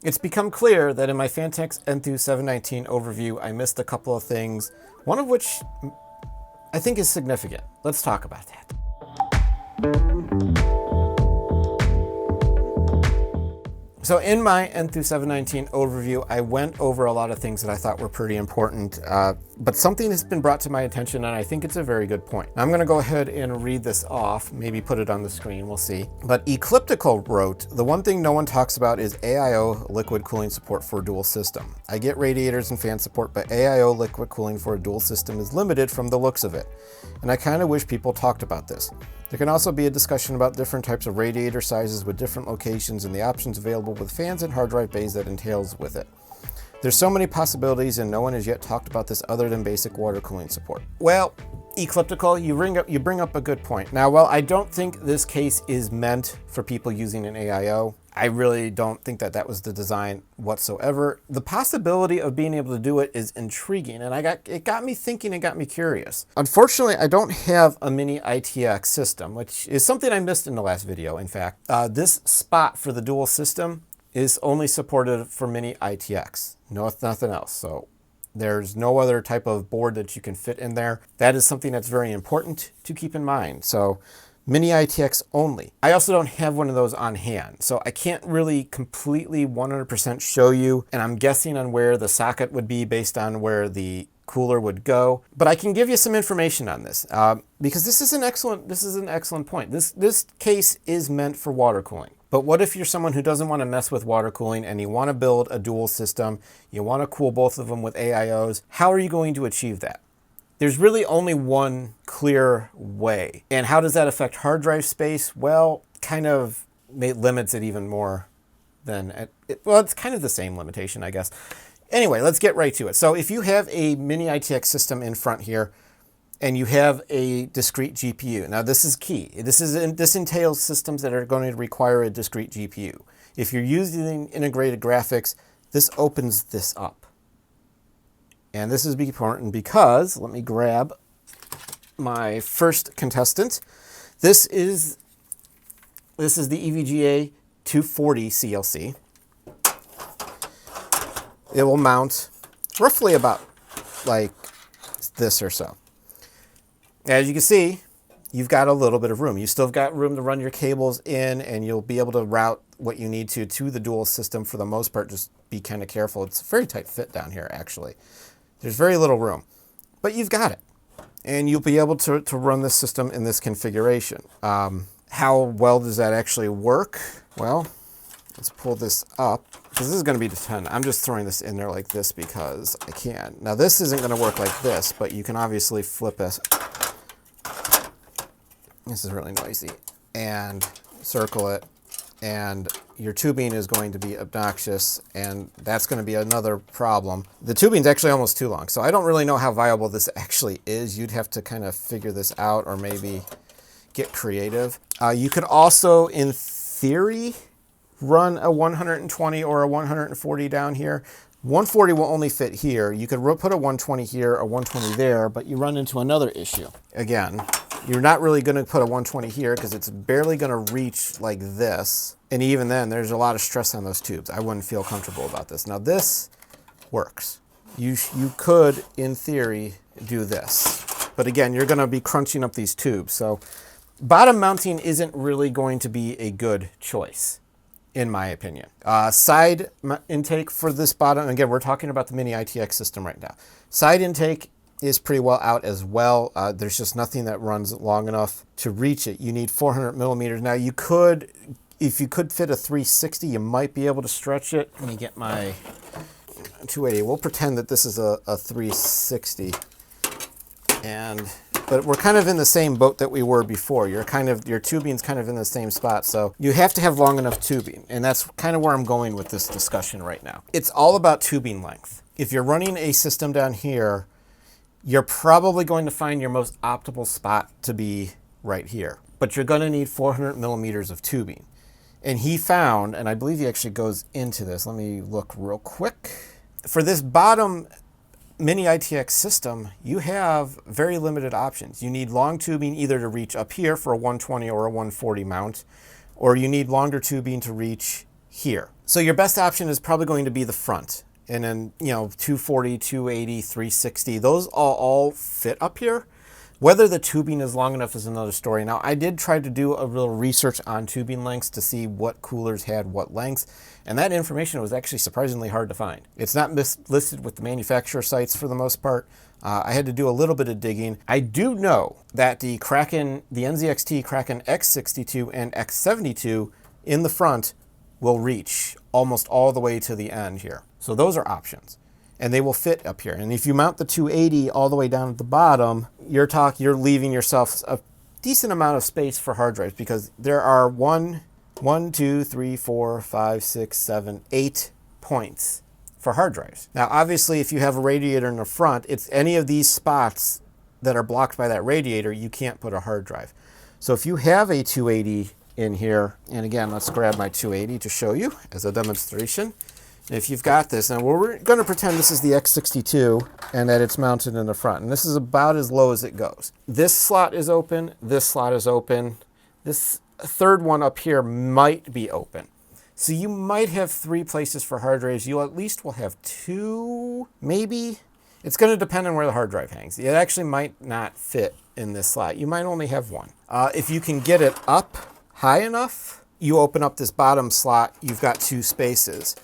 It's become clear that in my Phanteks Enthoo 719 overview, I missed a couple of things, one of which I think is significant. Let's talk about that. So in my Enthoo 719 overview, I went over a lot of things that I thought were pretty important, but something has been brought to my attention, and I think it's a very good point. Now, I'm going to go ahead and read this off, maybe put it on the screen, we'll see. But Ecliptical wrote, the one thing no one talks about is AIO liquid cooling support for a dual system. I get radiators and fan support, but AIO liquid cooling for a dual system is limited from the looks of it. And I kind of wish people talked about this. There can also be a discussion about different types of radiator sizes with different locations and the options available with fans and hard drive bays that entails with it. There's so many possibilities and no one has yet talked about this other than basic water cooling support. Well, Ecliptical, you bring up a good point. Now, while I don't think this case is meant for people using an AIO, I really don't think that that was the design whatsoever. The possibility of being able to do it is intriguing, and it got me thinking, it got me curious. Unfortunately, I don't have a mini ITX system, which is something I missed in the last video, in fact. This spot for the dual system is only supported for mini ITX, nothing else. So there's no other type of board that you can fit in there. That is something that's very important to keep in mind. So mini ITX only. I also don't have one of those on hand, so I can't really completely 100% show you, and I'm guessing on where the socket would be based on where the cooler would go. But I can give you some information on this because this is an excellent point. This case is meant for water cooling. But what if you're someone who doesn't want to mess with water cooling and you want to build a dual system, you want to cool both of them with AIOs? How are you going to achieve that? There's really only one clear way. And how does that affect hard drive space? Well, kind of limits it even more than, well, it's kind of the same limitation, I guess. Anyway, let's get right to it. So if you have a mini ITX system in front here, and you have a discrete GPU. Now this is key. This entails systems that are going to require a discrete GPU. If you're using integrated graphics, this opens this up. And this is important because, let me grab my first contestant. This is the EVGA 240 CLC. It will mount roughly about like this or so. As you can see, you've got a little bit of room. You still have got room to run your cables in, and you'll be able to route what you need to the dual system for the most part. Just be kind of careful. It's a very tight fit down here, actually. There's very little room, but you've got it. And you'll be able to run this system in this configuration. How well does that actually work? Well, let's pull this up, because this is going to be dependent. I'm just throwing this in there like this because I can. Now, this isn't going to work like this, but you can obviously flip it. This is really noisy. And circle it. And your tubing is going to be obnoxious, and that's going to be another problem. The tubing's actually almost too long, so I don't really know how viable this actually is. You'd have to kind of figure this out or maybe get creative. You could also, in theory, run a 120 or a 140 down here. 140 will only fit here. You could put a 120 here, a 120 there, but you run into another issue. Again, you're not really going to put a 120 here because it's barely going to reach like this. And even then, there's a lot of stress on those tubes. I wouldn't feel comfortable about this. Now, this works. You could, in theory, do this. But again, you're going to be crunching up these tubes. So bottom mounting isn't really going to be a good choice, in my opinion. Side intake for this bottom, again, we're talking about the mini ITX system right now. Side intake is pretty well out as well. There's just nothing that runs long enough to reach it. You need 400 millimeters. Now you could, if you could fit a 360, you might be able to stretch it. Let me get my 280. We'll pretend that this is a 360. But we're kind of in the same boat that we were before. Your tubing's kind of in the same spot. So you have to have long enough tubing. And that's kind of where I'm going with this discussion right now. It's all about tubing length. If you're running a system down here, you're probably going to find your most optimal spot to be right here. But you're going to need 400 millimeters of tubing. And he found, and I believe he actually goes into this. Let me look real quick. For this bottom mini ITX system, you have very limited options. You need long tubing either to reach up here for a 120 or a 140 mount, or you need longer tubing to reach here. So your best option is probably going to be the front. And then, 240, 280, 360, those all fit up here. Whether the tubing is long enough is another story. Now, I did try to do a little research on tubing lengths to see what coolers had what lengths, and that information was actually surprisingly hard to find. It's not listed with the manufacturer sites for the most part. I had to do a little bit of digging. I do know that the NZXT Kraken X62 and X72 in the front will reach almost all the way to the end here. So those are options. And they will fit up here. And if you mount the 280 all the way down at the bottom, you're leaving yourself a decent amount of space for hard drives, because there are 1, 2, 3, 4, 5, 6, 7, 8 points for hard drives. Now, obviously, if you have a radiator in the front, it's any of these spots that are blocked by that radiator, you can't put a hard drive. So if you have a 280 in here, and again, let's grab my 280 to show you as a demonstration. If you've got this, now we're going to pretend this is the X62 and that it's mounted in the front. And this is about as low as it goes. This slot is open. This slot is open. This third one up here might be open. So you might have 3 places for hard drives. You at least will have 2, maybe. It's going to depend on where the hard drive hangs. It actually might not fit in this slot. You might only have 1. If you can get it up high enough, you open up this bottom slot, you've got 2 spaces.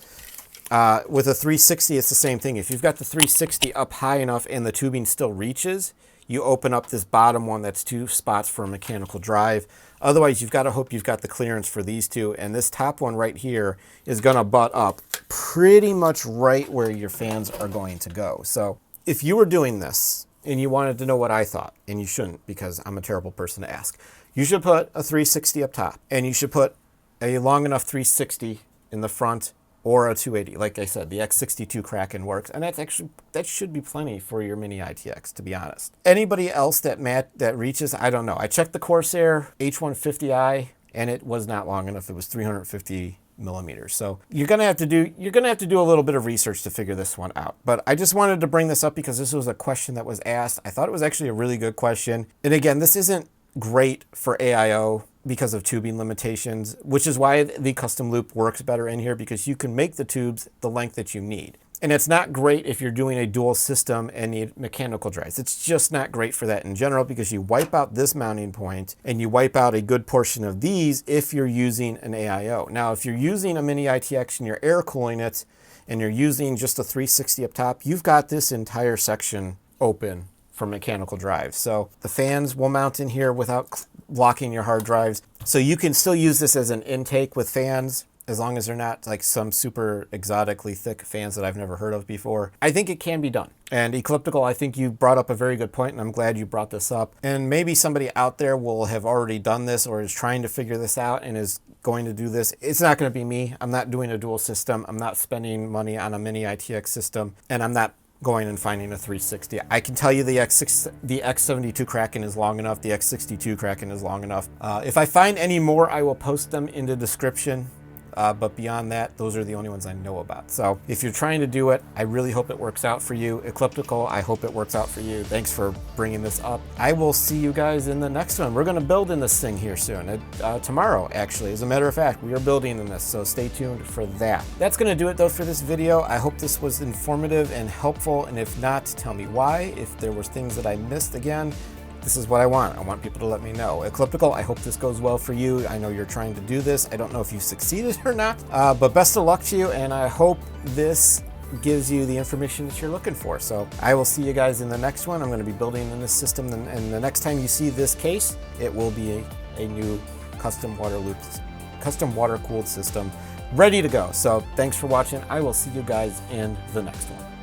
With a 360, it's the same thing. If you've got the 360 up high enough and the tubing still reaches, you open up this bottom one that's 2 spots for a mechanical drive. Otherwise, you've got to hope you've got the clearance for these 2. And this top one right here is going to butt up pretty much right where your fans are going to go. So if you were doing this and you wanted to know what I thought, and you shouldn't because I'm a terrible person to ask, you should put a 360 up top, and you should put a long enough 360 in the front, or a 280. Like I said, the X62 Kraken works, and that should be plenty for your mini ITX, to be honest. Anybody else that reaches, I don't know. I checked the Corsair H150i, and it was not long enough. It was 350 millimeters. So you're gonna have to do a little bit of research to figure this one out. But I just wanted to bring this up because this was a question that was asked. I thought it was actually a really good question. And again, this isn't great for AIO because of tubing limitations, which is why the custom loop works better in here, because you can make the tubes the length that you need. And it's not great if you're doing a dual system and need mechanical drives. It's just not great for that in general, because you wipe out this mounting point and you wipe out a good portion of these if you're using an AIO. Now, if you're using a mini ITX and you're air cooling it and you're using just a 360 up top, you've got this entire section open for mechanical drives. So the fans will mount in here without blocking your hard drives. So you can still use this as an intake with fans, as long as they're not like some super exotically thick fans that I've never heard of before. I think it can be done. And Ecliptical, I think you brought up a very good point, and I'm glad you brought this up. And maybe somebody out there will have already done this or is trying to figure this out and is going to do this. It's not going to be me. I'm not doing a dual system. I'm not spending money on a mini ITX system, and I'm not going and finding a 360. I can tell you the X72 Kraken is long enough. The X62 Kraken is long enough. If I find any more, I will post them in the description. But beyond that, those are the only ones I know about. So if you're trying to do it, I really hope it works out for you. Ecliptical, I hope it works out for you. Thanks for bringing this up. I will see you guys in the next one. We're going to build in this thing here soon. Tomorrow, actually. As a matter of fact, we are building in this, so stay tuned for that. That's going to do it, though, for this video. I hope this was informative and helpful, and if not, tell me why. If there were things that I missed, again, this is what I want. I want people to let me know. Ecliptical, I hope this goes well for you. I know you're trying to do this. I don't know if you succeeded or not, but best of luck to you, and I hope this gives you the information that you're looking for. So I will see you guys in the next one. I'm going to be building in this system, and the next time you see this case, it will be a new custom water-cooled system ready to go. So thanks for watching. I will see you guys in the next one.